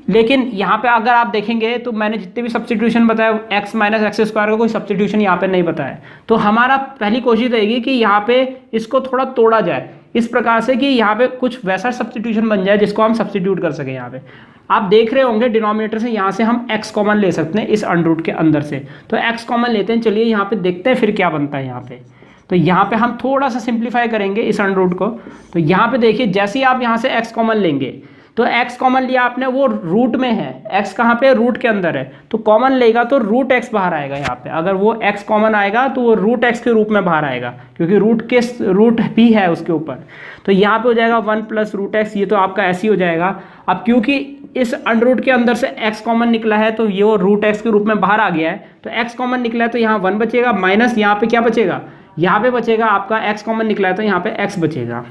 लेकिन यहाँ पे अगर आप देखेंगे तो मैंने जितने भी सब्स्टिट्यूशन बताया, x - x² का कोई सब्स्टिट्यूशन यहाँ पे नहीं बताया। तो हमारा पहली कोशिश रहेगी कि यहाँ पे इसको थोड़ा तोड़ा जाए, इस प्रकार से कि यहाँ पे कुछ वैसा सब्स्टिट्यूशन बन जाए जिसको हम सब्स्टिट्यूट कर सकें। यहाँ पे आप देख रहे होंगे डिनोमिनेटर से यहाँ से हम x कॉमन ले सकते हैं इस अंडर रूट के अंदर से। तो x कॉमन लेते हैं, चलिए यहाँ पे देखते हैं फिर क्या बनता है यहाँ पे। तो यहाँ पे हम थोड़ा सा सिंप्लीफाई करेंगे इस अंडर रूट को। तो यहाँ पे देखिए जैसे ही आप यहाँ से x कॉमन लेंगे, तो x कॉमन लिया आपने, वो रूट में है, x कहाँ पे, रूट के अंदर है, तो कॉमन लेगा तो √x बाहर आएगा यहाँ पे। अगर वो x कॉमन आएगा तो वो √x के रूप में बाहर आएगा, क्योंकि रूट भी है उसके ऊपर। तो यहाँ पे हो जाएगा 1 + √x, ये तो आपका ऐसे ही हो जाएगा। अब क्योंकि इस अंडर रूट के अंदर से x कॉमन निकला है, तो ये वो √x के रूप में बाहर आ गया है, तो x कॉमन निकला है तो यहाँ 1 बचेगा, माइनस यहाँ पे क्या बचेगा, यहाँ पे बचेगा आपका x कॉमन निकला है तो यहाँ पे x बचेगा।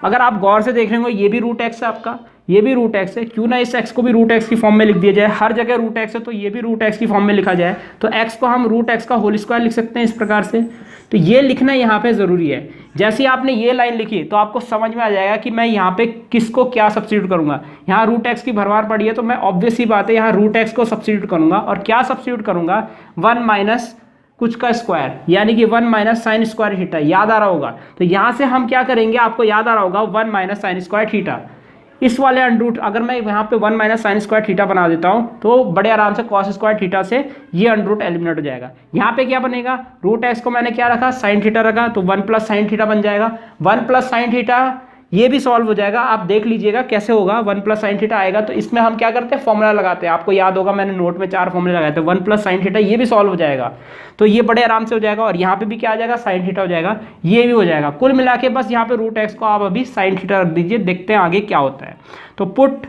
अगर आप गौर से देख रहे हो ये भी √x है आपका, ये भी रूट एक्स है, क्यों ना इस एक्स को भी रूट एक्स की फॉर्म में लिख दिया जाए, हर जगह रूट एक्स है तो ये भी रूट एक्स की फॉर्म में लिखा जाए, तो एक्स को हम रूट एक्स का होल स्क्वायर लिख सकते हैं इस प्रकार से। तो ये लिखना यहाँ पे ज़रूरी है। जैसे ही आपने ये लाइन लिखी तो आपको समझ में आ जाएगा कि मैं यहाँ पे किसको क्या सब्स्टिट्यूट करूँगा। यहाँ रूट एक्स की भरमार पड़ी है तो मैं ऑब्वियस ही बात है यहाँ रूट एक्स को सब्स्टिट्यूट करूँगा, और क्या सब्स्टिट्यूट करूँगा, 1 माइनस कुछ का स्क्वायर, यानी कि 1 माइनस साइन स्क्वायर थीटा, याद आ रहा होगा। तो यहाँ से हम क्या करेंगे, आपको याद आ रहा होगा 1 माइनस साइन स्क्वायर थीटा, इस वाले अंडरूट, अगर मैं यहाँ पे 1 माइनस साइन स्क्वायर थीटा बना देता हूँ तो बड़े आराम से कॉस स्क्वायर थीटा से ये अंडरूट एलिमिनेट हो जाएगा। यहाँ पे क्या बनेगा, रूट एक्स को मैंने क्या रखा, साइन थीटा रखा, तो 1 प्लस साइन थीटा बन जाएगा। 1 प्लस साइन थीटा ये भी सॉल्व हो जाएगा, आप देख लीजिएगा कैसे होगा। 1 प्लस साइन थीटा आएगा तो इसमें हम क्या करते हैं, फॉर्मूला लगाते हैं। आपको याद होगा मैंने नोट में 4 फॉर्मूले लगाए थे। 1 प्लस साइन थीटा ये भी सॉल्व हो जाएगा, तो ये बड़े आराम से हो जाएगा। और यहाँ पे भी क्या आ जाएगा, साइन थीटा हो जाएगा, ये भी हो जाएगा। कुल मिला के बस यहाँ पे रूट एक्स को आप अभी साइन थीटा रख दीजिए, देखते हैं आगे क्या होता है। तो put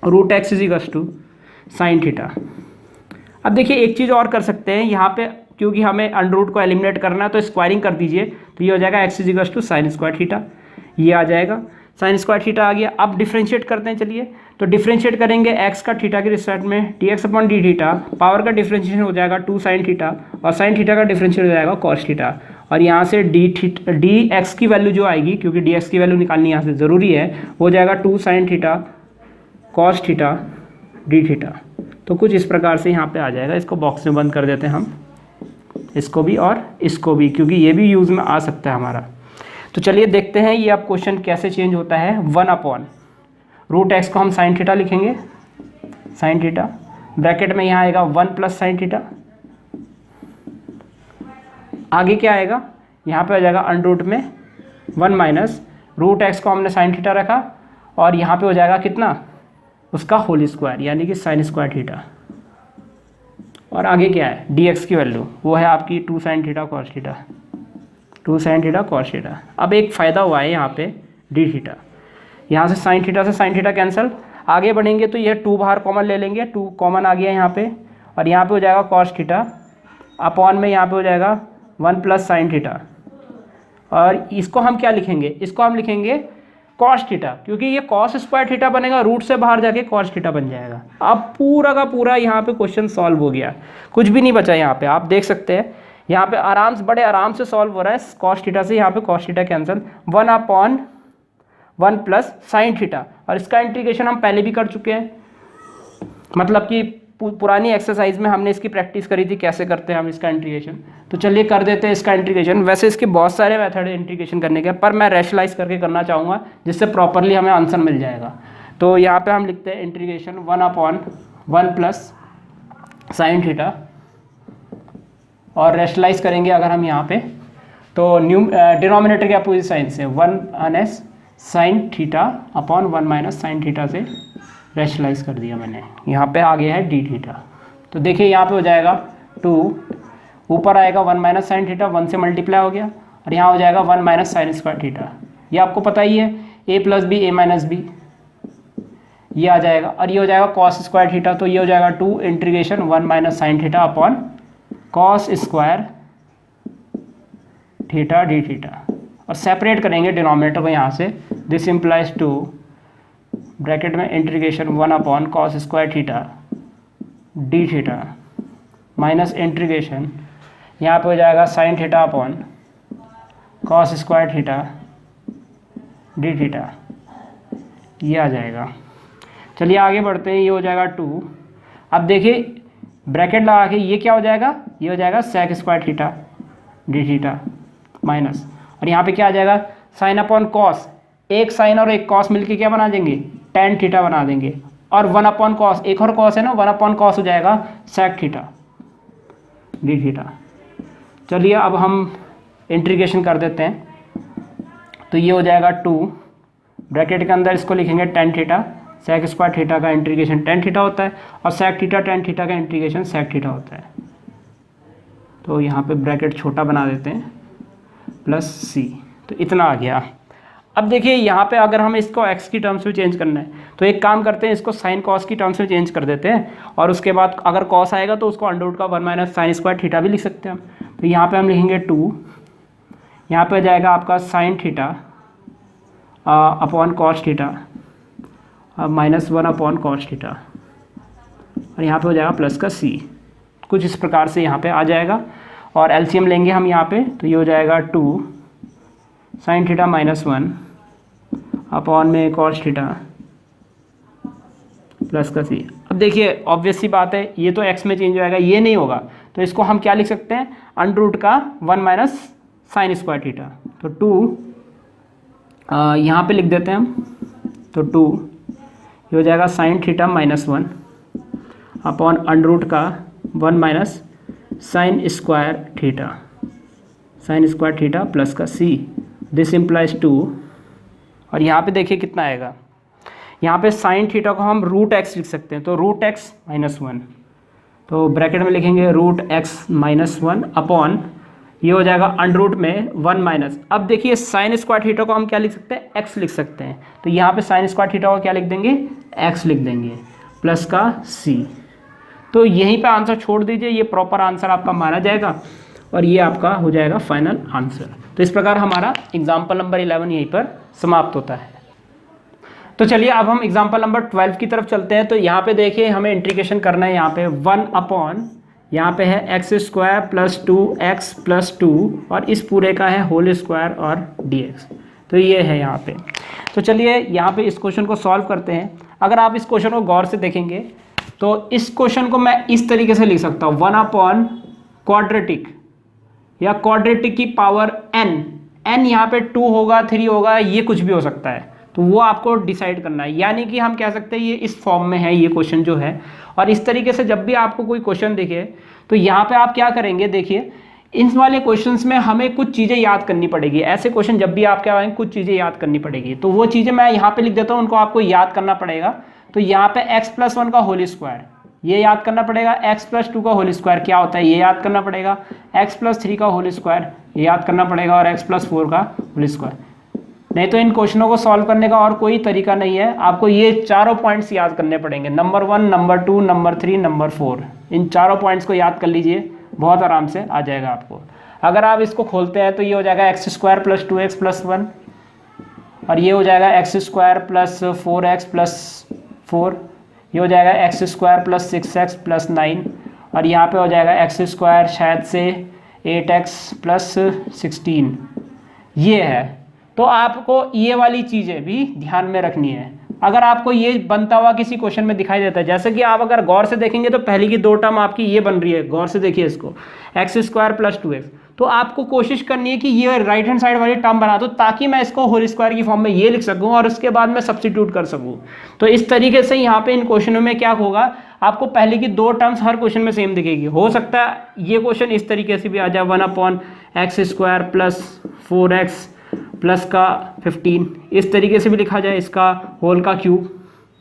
root x is equals to sine theta. अब देखिए एक चीज़ और कर सकते हैं यहाँ पे, क्योंकि हमें अंडररूट को एलिमिनेट करना है तो स्क्वायरिंग कर दीजिए, तो ये हो जाएगा x is equals to sine square theta, ये आ जाएगा, साइन स्क्वायर थीटा आ गया। अब डिफ्रेंशिएट करते हैं, चलिए तो डिफ्रेंशिएट करेंगे एक्स का थीटा के रिस्पेक्ट में, D x upon d theta, power का डिफ्रेंशिएशन हो जाएगा 2 साइन थीटा, और साइन थीटा का डिफ्रेंशिएट हो जाएगा कॉस थीटा। और यहाँ से डी एक्स की वैल्यू जो आएगी, क्योंकि डी एक्स की वैल्यू निकालनी यहाँ से ज़रूरी है, हो जाएगा 2 sine theta cos theta d theta. तो कुछ इस प्रकार से यहाँ पे आ जाएगा। इसको बॉक्स में बंद कर देते हैं हम, इसको भी और इसको भी, क्योंकि ये भी यूज़ में आ सकता है हमारा। तो चलिए देखते हैं ये अब क्वेश्चन कैसे चेंज होता है। 1 अपॉन रूट एक्स को हम साइन थीटा लिखेंगे, साइन थीटा, ब्रैकेट में यहाँ आएगा 1 प्लस साइन थीटा, आगे क्या आएगा, यहाँ पे आ जाएगा अंडरूट में 1 माइनस रूट एक्स को हमने साइन थीटा रखा, और यहाँ पे हो जाएगा कितना, उसका होल स्क्वायर, यानी कि साइन स्क्वायर थीटा। और आगे क्या है, डी एक्स की वैल्यू वो है आपकी 2 sine theta cos theta, 2 sine theta cos theta. अब एक फ़ायदा हुआ है यहाँ पे डी थीटा, यहाँ से साइन थीटा कैंसिल, आगे बढ़ेंगे तो यह 2 बाहर कॉमन ले लेंगे, 2 कॉमन आ गया यहाँ पे, और यहाँ पे हो जाएगा कॉस थीटा अपॉन में यहाँ पे हो जाएगा 1 प्लस साइन थीटा। और इसको हम क्या लिखेंगे, इसको हम लिखेंगे कॉस थीटा, क्योंकि ये कॉस स्क्वायर थीटा बनेगा, रूट से बाहर जाके कॉस थीटा बन जाएगा। अब पूरा का पूरा यहाँ पे क्वेश्चन सॉल्व हो गया, कुछ भी नहीं बचा यहाँ पे, आप देख सकते हैं यहाँ पे आराम से, बड़े आराम से सॉल्व हो रहा है। कॉस थीटा से यहाँ पे cos theta cancel, 1 upon 1 plus sine theta, और इसका इंटीग्रेशन हम पहले भी कर चुके हैं, मतलब कि पुरानी एक्सरसाइज में हमने इसकी प्रैक्टिस करी थी कैसे करते हैं हम इसका इंटीग्रेशन। तो चलिए कर देते हैं इसका इंटीग्रेशन। वैसे इसके बहुत सारे मेथड है इंटीग्रेशन करने के, पर मैं रैशनलाइज करके करना चाहूँगा जिससे प्रॉपरली हमें आंसर मिल जाएगा। तो यहाँ पे हम लिखते हैं integration 1 upon 1 plus sine theta, और रैशनलाइज करेंगे अगर हम यहाँ पे तो डिनोमिनेटर के अपोजिट साइन से 1 minus sine theta upon 1 minus sine theta से रैशनलाइज कर दिया मैंने। यहाँ पे आ गया है डी थीटा, तो देखिए यहाँ पे हो जाएगा 2, ऊपर आएगा 1 माइनस साइन थीटा, 1 से मल्टीप्लाई हो गया, और यहाँ हो जाएगा 1 माइनस साइन स्क्वायर थीटा। ये आपको पता ही है, ए प्लस बी ए माइनस बी, ये आ जाएगा, और ये हो जाएगा कॉस स्क्वायर थीटा, तो ये हो जाएगा 2 integration 1 minus sine theta upon cos square theta d theta. और सेपरेट करेंगे डिनोमिनेटर को यहाँ से, दिस इम्प्लाइज 2 ब्रैकेट में integration 1 upon cos square theta d theta minus integration यहाँ पे हो जाएगा sine theta upon cos square theta d theta, ये आ जाएगा। चलिए आगे बढ़ते हैं, ये हो जाएगा 2। अब देखिए ब्रैकेट लगा के ये क्या हो जाएगा, ये हो जाएगा sec square theta d theta minus, और यहाँ पे क्या आ जाएगा साइन अपॉन कॉस, एक साइन और एक कॉस मिलके क्या बना देंगे, टेन थीटा बना देंगे, और 1 अपॉन कॉस, एक और कॉस है ना, 1 अपॉन कॉस हो जाएगा सेक थीटा डी थीटा। चलिए अब हम इंटीग्रेशन कर देते हैं, तो ये हो जाएगा 2 ब्रैकेट के अंदर इसको लिखेंगे tan theta, sec square theta का इंटीग्रेशन टेन थीटा होता है, और सेक थीटा टेन थीटा का इंटीग्रेशन सेक थीटा होता है। तो यहाँ पे ब्रैकेट छोटा बना देते हैं प्लस सी, तो इतना आ गया। अब देखिए यहाँ पे अगर हम इसको x की टर्म्स में चेंज करना है तो एक काम करते हैं, इसको साइन कॉस की टर्म्स में चेंज कर देते हैं, और उसके बाद अगर कॉस आएगा तो उसको अंडर रूट का 1 माइनस साइन स्क्वायर थीटा भी लिख सकते हैं हम। तो यहाँ पे हम लिखेंगे 2, यहाँ पे जाएगा आपका sine theta upon cos theta -1 upon cos theta, और यहाँ पे हो जाएगा प्लस का c। कुछ इस प्रकार से यहाँ पे आ जाएगा, और एलसीएम लेंगे हम यहाँ पे, तो ये हो जाएगा 2 sin थीटा -1 अपॉन में कॉस थीटा प्लस का c। अब देखिए ऑब्वियस सी बात है, ये तो x में चेंज हो जाएगा, ये नहीं होगा, तो इसको हम क्या लिख सकते हैं, अंडर का 1 माइनस साइन स्क्वायर थीटा। तो 2 यहाँ पे लिख देते हैं हम, तो 2 ये हो जाएगा साइन थीटा -1 अपॉन अंडर का 1 minus sign square theta plus का c। दिस इम्प्लाइज 2, और यहाँ पे देखिए कितना आएगा, यहाँ पे साइन थीटा को हम √x लिख सकते हैं, तो √x -1, तो ब्रैकेट में लिखेंगे √x -1 अपॉन ये हो जाएगा अंडर में 1 माइनस। अब देखिए साइन स्क्वायर थीटा को हम क्या लिख सकते हैं, x लिख सकते हैं, तो यहाँ पे साइन स्क्वायर थीटा को क्या लिख देंगे, x लिख देंगे प्लस का c। तो यहीं पे आंसर छोड़ दीजिए, ये प्रॉपर आंसर आपका माना जाएगा और ये आपका हो जाएगा फाइनल आंसर। तो इस प्रकार हमारा एग्जाम्पल नंबर 11 यहीं पर समाप्त होता है। तो चलिए अब हम एग्जाम्पल नंबर 12 की तरफ चलते हैं। तो यहाँ पे देखिए हमें इंटीग्रेशन करना है, यहाँ पे 1 अपॉन यहाँ पे है x² + 2x + 2 और इस पूरे का है होल स्क्वायर और dx। तो ये है यहाँ पे। तो चलिए यहाँ पे इस क्वेश्चन को सॉल्व करते हैं। अगर आप इस क्वेश्चन को गौर से देखेंगे तो इस क्वेश्चन को मैं इस तरीके से लिख सकता हूँ, 1 अपॉन क्वाड्रेटिक या क्वाड्रेटिक की पावर n यहाँ पे 2 होगा, 3 होगा, ये कुछ भी हो सकता है, तो वो आपको डिसाइड करना है। यानी कि हम कह सकते हैं ये इस फॉर्म में है ये क्वेश्चन जो है। और इस तरीके से जब भी आपको कोई क्वेश्चन दिखे तो यहाँ पे आप क्या करेंगे, देखिए इन वाले क्वेश्चंस में हमें कुछ चीज़ें याद करनी पड़ेगी। ऐसे क्वेश्चन जब भी आप क्या आएंगे कुछ चीज़ें याद करनी पड़ेगी, तो वो चीज़ें मैं यहाँ पे लिख देता हूँ, उनको आपको याद करना पड़ेगा। तो यहाँ पे x+1 का होल स्क्वायर ये याद करना पड़ेगा, x+2 का होल स्क्वायर क्या होता है ये याद करना पड़ेगा, x+3 का होल स्क्वायर ये याद करना पड़ेगा और x+4 का होल स्क्वायर। नहीं तो इन क्वेश्चनों को सॉल्व करने का और कोई तरीका नहीं है, आपको ये चारों पॉइंट्स याद करने पड़ेंगे, नंबर 1, नंबर 2, नंबर 3, नंबर 4। इन चारों पॉइंट्स को याद कर लीजिए, बहुत आराम से आ जाएगा आपको। अगर आप इसको खोलते हैं तो ये हो जाएगा x² + 2x + 1 और ये हो जाएगा x² + 4x + 4, ये हो जाएगा x² + 6x + 9 और यहाँ पे हो जाएगा x² शायद से 8x + 16। ये है। तो आपको ये वाली चीज़ें भी ध्यान में रखनी है। अगर आपको ये बनता हुआ किसी क्वेश्चन में दिखाई देता है, जैसे कि आप अगर गौर से देखेंगे तो पहली की 2 टर्म आपकी ये बन रही है, गौर से देखिए इसको, x² + 2x, तो आपको कोशिश करनी है कि ये राइट हैंड साइड वाली टर्म बना दो ताकि मैं इसको होल स्क्वायर की फॉर्म में ये लिख सकूं और उसके बाद मैं सब्स्टिट्यूट कर सकूं। तो इस तरीके से यहाँ पे इन क्वेश्चनों में क्या होगा, आपको पहले की 2 टर्म्स हर क्वेश्चन में सेम दिखेगी। हो सकता है ये क्वेश्चन इस तरीके से भी आ जाए, 1 अपॉन x² + 4x प्लस का 15, इस तरीके से भी लिखा जाए, इसका होल का क्यूब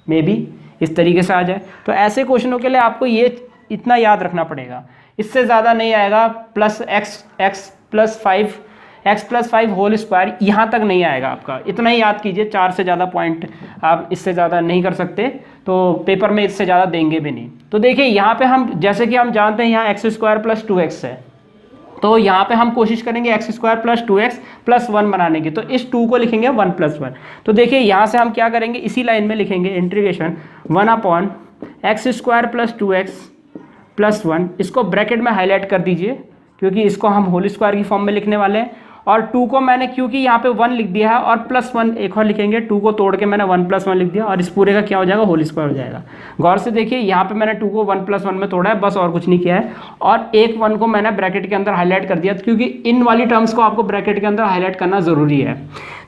में भी इस तरीके से आ जाए। तो ऐसे क्वेश्चनों के लिए आपको ये इतना याद रखना पड़ेगा, इससे ज़्यादा नहीं आएगा। प्लस x + 5 होल स्क्वायर यहाँ तक नहीं आएगा आपका, इतना ही याद कीजिए। 4 से ज़्यादा पॉइंट आप इससे ज़्यादा नहीं कर सकते, तो पेपर में इससे ज़्यादा देंगे भी नहीं। तो देखिए यहाँ पे हम जैसे कि हम जानते हैं यहाँ x² + 2x है, तो यहाँ पे हम कोशिश करेंगे x² + 2x + 1 बनाने की। तो इस 2 को लिखेंगे 1 + 1। तो देखिए यहाँ से हम क्या करेंगे, इसी लाइन में लिखेंगे इंटीग्रेशन 1 अपॉन x² + 2x + 1। इसको ब्रैकेट में हाईलाइट कर दीजिए क्योंकि इसको हम होल स्क्वायर की फॉर्म में लिखने वाले हैं। और 2 को मैंने क्योंकि यहाँ पे 1 लिख दिया है और +1 एक और लिखेंगे, 2 को तोड़ के मैंने 1 + 1 लिख दिया और इस पूरे का क्या हो जाएगा, होल स्क्वायर हो जाएगा। गौर से देखिए यहाँ पे मैंने 2 को 1 + 1 में तोड़ा है, बस और कुछ नहीं किया है। और एक 1 को मैंने ब्रैकेट के अंदर हाईलाइट कर दिया क्योंकि इन वाली टर्म्स को आपको ब्रैकेट के अंदर हाईलाइट करना ज़रूरी है।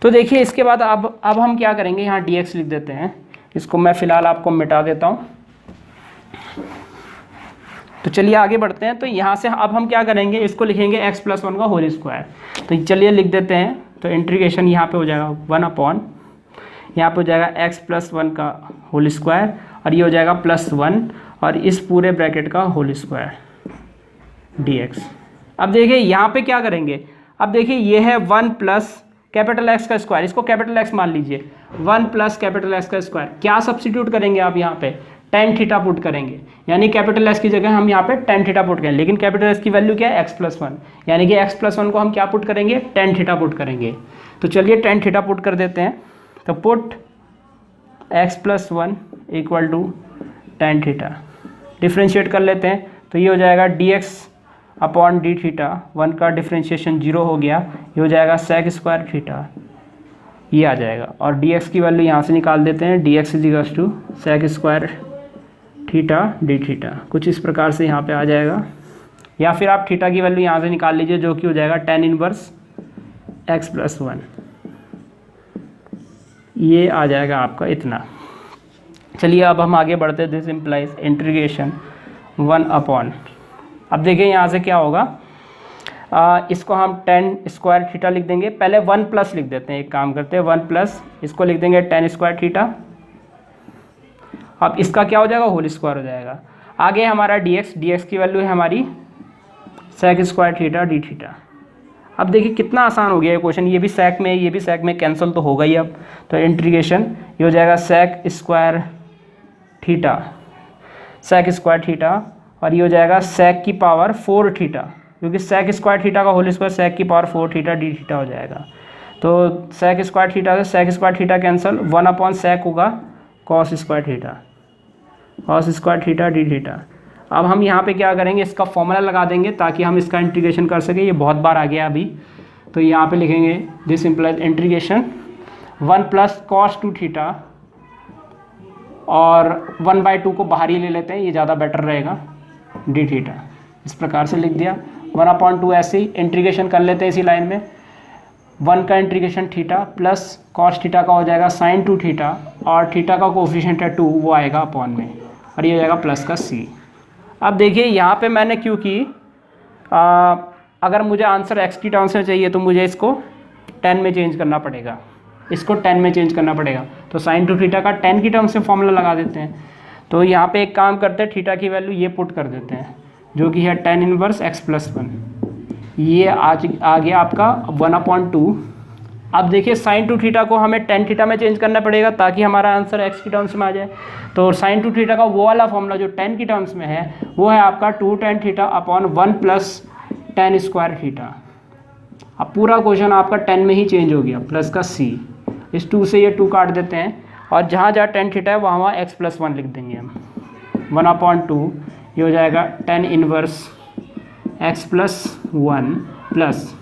तो देखिए इसके बाद अब हम क्या करेंगे, यहाँ dx लिख देते हैं, इसको मैं फ़िलहाल आपको मिटा देता हूँ। तो चलिए आगे बढ़ते हैं। तो यहाँ से अब हम क्या करेंगे, इसको लिखेंगे x + 1 का होल स्क्वायर। तो चलिए लिख देते हैं। तो इंटीग्रेशन यहाँ पे हो जाएगा 1 अपॉन, यहाँ पे हो जाएगा x + 1 का होल स्क्वायर और ये हो जाएगा +1 और इस पूरे ब्रैकेट का होल स्क्वायर dx। अब देखिए यहाँ पे क्या करेंगे, अब देखिए ये है 1 + X का स्क्वायर, इसको X मान लीजिए, 1 + X का स्क्वायर। क्या सब्स्टिट्यूट करेंगे आप यहाँ पे, tan थीटा पुट करेंगे, यानी X की जगह हम यहाँ पे tan थीटा पुट करेंगे। लेकिन X की वैल्यू क्या है, x + 1, यानी कि x + 1 को हम क्या पुट करेंगे, tan थीटा पुट करेंगे। तो चलिए tan थीटा पुट कर देते हैं। तो put x plus one equal to tan theta. Differentiate कर लेते हैं तो ये हो जाएगा d x upon d theta, one का डिफ्रेंशिएशन जीरो हो गया, ये हो जाएगा सेक स्क्वायर थीटा, ये आ जाएगा। और डी एक्स की वैल्यू यहाँ से निकाल देते हैं, d x is equal to sec square theta d theta, कुछ इस प्रकार से यहाँ पे आ जाएगा। या फिर आप थीटा की वैल्यू यहाँ से निकाल लीजिए जो कि हो जाएगा tan inverse x plus one, ये आ जाएगा आपका इतना। चलिए अब हम आगे बढ़ते हैं। This implies integration one upon, अब देखिए यहाँ से क्या होगा, इसको हम टेन स्क्वायर थीटा लिख देंगे, पहले वन प्लस लिख देते हैं, एक काम करते हैं वन प्लस, इसको लिख देंगे टेन स्क्वायर थीटा। अब इसका क्या हो जाएगा, होल स्क्वायर हो जाएगा। आगे हमारा डी एक्स की वैल्यू है हमारी sec square theta d theta. अब देखिए कितना आसान हो गया ये क्वेश्चन, ये भी सेक में ये भी सेक में कैंसिल तो होगा ही अब। तो इंटीग्रेशन ये हो जाएगा sec square theta, sec square theta, और ये हो जाएगा सेक की पावर फोर थीटा, क्योंकि सेक स्क्वायर थीटा का होल स्क्वायर सेक की power four theta d theta हो जाएगा। तो सेक स्क्वायर थीटा से sec square theta cancel, one upon sec होगा cos square theta, cos square theta d theta. अब हम यहाँ पे क्या करेंगे, इसका फॉर्मूला लगा देंगे ताकि हम इसका इंटीग्रेशन कर सकें, ये बहुत बार आ गया अभी। तो यहाँ पे लिखेंगे this implies integration one plus cos two theta, और वन बाई टू को बाहर ही ले लेते हैं, ये ज़्यादा बेटर रहेगा, डी थीटा। इस प्रकार से लिख दिया, वन अपॉन टू ऐसे ही इंटीग्रेशन कर लेते हैं इसी लाइन में, वन का integration theta plus cos theta का हो जाएगा साइन टू थीटा, और थीटा का कोफिशिएंट है टू, वो आएगा अपॉन में, और ये हो जाएगा प्लस का सी। अब देखिए यहाँ पे मैंने क्योंकि अगर मुझे आंसर एक्स की टर्म्स में चाहिए तो मुझे इसको 10 में चेंज करना पड़ेगा, इसको 10 में चेंज करना पड़ेगा। तो साइन टू थीटा का 10 की टर्म्स में फॉर्मूला लगा देते हैं। तो यहाँ पे एक काम करते हैं, थीटा की वैल्यू ये पुट कर देते हैं जो कि है tan inverse x plus one, ये आ गया आपका वन अपॉन टू। अब देखिए साइन टू थीटा को हमें टेन थीटा में चेंज करना पड़ेगा ताकि हमारा आंसर एक्स की टर्म्स में आ जाए। तो साइन टू थीटा का वो वाला फॉर्मूला जो 10 की टर्म्स में है वो है आपका two tan theta upon one plus tan square theta. अब पूरा क्वेश्चन आपका 10 में ही चेंज हो गया, प्लस का सी। इस 2 से ये 2 काट देते हैं, और जहाँ जहाँ टेन थीटा है वहाँ एक्स प्लस वन लिख देंगे हम, वन अपॉन टू, ये हो जाएगा tan inverse x plus one plus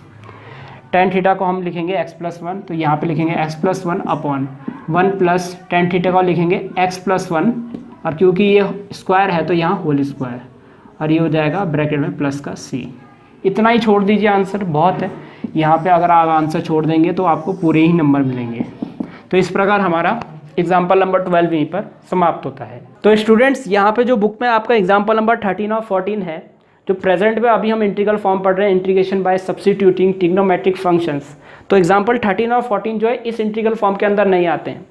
tan theta को हम लिखेंगे एक्स प्लस वन, तो यहाँ पे लिखेंगे x plus one upon one plus tan theta को लिखेंगे एक्स प्लस वन, और क्योंकि ये स्क्वायर है तो यहाँ होल स्क्वायर, और ये हो जाएगा ब्रैकेट में प्लस का सी। इतना ही छोड़ दीजिए, आंसर बहुत है। यहाँ पे अगर आप आंसर छोड़ देंगे तो आपको पूरे ही नंबर मिलेंगे। तो इस प्रकार हमारा एग्जाम्पल नंबर 12 यहीं पर समाप्त होता है। तो स्टूडेंट्स यहाँ पे जो बुक में आपका एग्जाम्पल नंबर 13 और 14 है, जो प्रेजेंट में अभी हम इंटीग्रल फॉर्म पढ़ रहे हैं, integration by substituting trigonometric functions, तो एग्जाम्पल 13 और 14 जो है इस इंटीग्रल फॉर्म के अंदर नहीं आते हैं।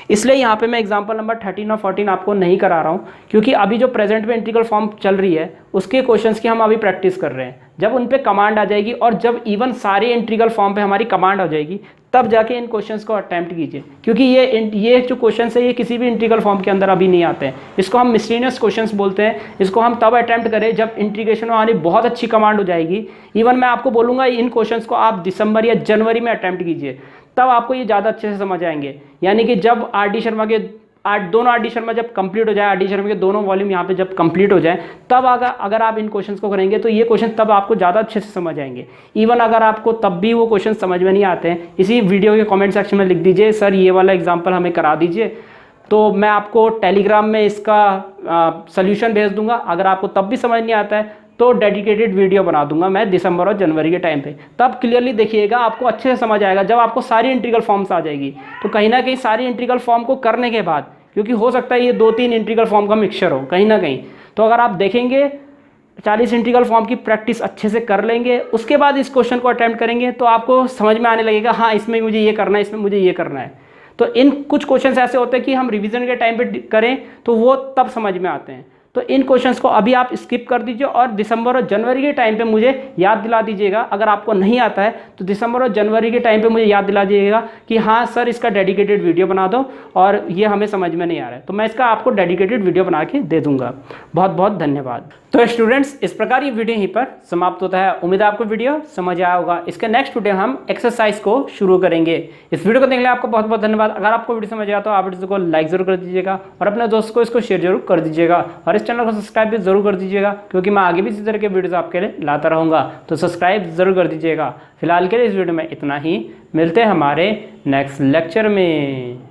इसलिए यहाँ पे मैं एग्जाम्पल नंबर 13 और 14 आपको नहीं करा रहा हूँ, क्योंकि अभी जो प्रेजेंट में इंटीग्रल फॉर्म चल रही है उसके क्वेश्चंस की हम अभी प्रैक्टिस कर रहे हैं। जब उन पे कमांड आ जाएगी और जब इवन सारे इंटीग्रल फॉर्म पे हमारी कमांड आ जाएगी तब जाके इन क्वेश्चंस को अटैम्प्ट कीजिए, क्योंकि ये जो क्वेश्चंस है ये किसी भी इंटीग्रल फॉर्म के अंदर अभी नहीं आते हैं। इसको हम मिसलेनियस क्वेश्चंस बोलते हैं। इसको हम तब अटैम्प्ट करें जब इंटीग्रेशन में हमारी बहुत अच्छी कमांड हो जाएगी। इवन मैं आपको बोलूँगा इन क्वेश्चंस को आप दिसंबर या जनवरी में अटैम्प्ट कीजिए, तब आपको ये ज़्यादा अच्छे से समझ आएंगे। यानी कि जब आर डी शर्मा के दोनों आर डी शर्मा जब कंप्लीट हो जाए, आर डी शर्मा के दोनों वॉल्यूम यहाँ पे जब कंप्लीट हो जाए, तब अगर आप इन क्वेश्चंस को करेंगे तो ये क्वेश्चन तब आपको ज़्यादा अच्छे से समझ आएंगे। इवन अगर आपको तब भी वो क्वेश्चन समझ में नहीं आते हैं, इसी वीडियो के कमेंट सेक्शन में लिख दीजिए सर ये वाला एग्जाम्पल हमें करा दीजिए, तो मैं आपको टेलीग्राम में इसका सल्यूशन भेज दूंगा। अगर आपको तब भी समझ नहीं आता है तो डेडिकेटेड वीडियो बना दूंगा मैं दिसंबर और जनवरी के टाइम पे, तब क्लियरली देखिएगा, आपको अच्छे से समझ आएगा। जब आपको सारी इंटीग्रल फॉर्म्स आ जाएगी तो कहीं ना कहीं सारी इंटीग्रल फॉर्म को करने के बाद, क्योंकि हो सकता है ये 2-3 इंटीग्रल फॉर्म का मिक्सचर हो कहीं ना कहीं, तो अगर आप देखेंगे 40 इंटीग्रल फॉर्म की प्रैक्टिस अच्छे से कर लेंगे, उसके बाद इस क्वेश्चन को अटैम्प्ट करेंगे तो आपको समझ में आने लगेगा, हाँ इसमें मुझे ये करना है, इसमें मुझे ये करना है। तो इन कुछ क्वेश्चन ऐसे होते हैं कि हम रिविजन के टाइम पे करें तो वो तब समझ में आते हैं। तो इन क्वेश्चंस को अभी आप स्किप कर दीजिए और दिसंबर और जनवरी के टाइम पे मुझे याद दिला दीजिएगा। अगर आपको नहीं आता है तो दिसंबर और जनवरी के टाइम पे मुझे याद दिला दीजिएगा कि हाँ सर इसका डेडिकेटेड वीडियो बना दो और ये हमें समझ में नहीं आ रहा है, तो मैं इसका आपको डेडिकेटेड वीडियो बना के दे दूंगा। बहुत बहुत धन्यवाद। तो स्टूडेंट्स, इस प्रकार ये वीडियो यहीं पर समाप्त होता है। उम्मीद है आपको वीडियो समझ आया होगा। इसके नेक्स्ट वीडियो हम एक्सरसाइज को शुरू करेंगे। इस वीडियो को देखने के लिए आपको बहुत बहुत धन्यवाद। अगर आपको वीडियो समझ आया तो आप वीडियो को लाइक जरूर कर दीजिएगा और अपने दोस्त को इसको शेयर जरूर कर दीजिएगा और इस चैनल को सब्सक्राइब भी जरूर कर दीजिएगा, क्योंकि मैं आगे भी इसी तरह के वीडियोस आपके लिए लाता रहूँगा। तो सब्सक्राइब जरूर कर दीजिएगा। फिलहाल के लिए इस वीडियो में इतना ही। मिलते हैं हमारे नेक्स्ट लेक्चर में।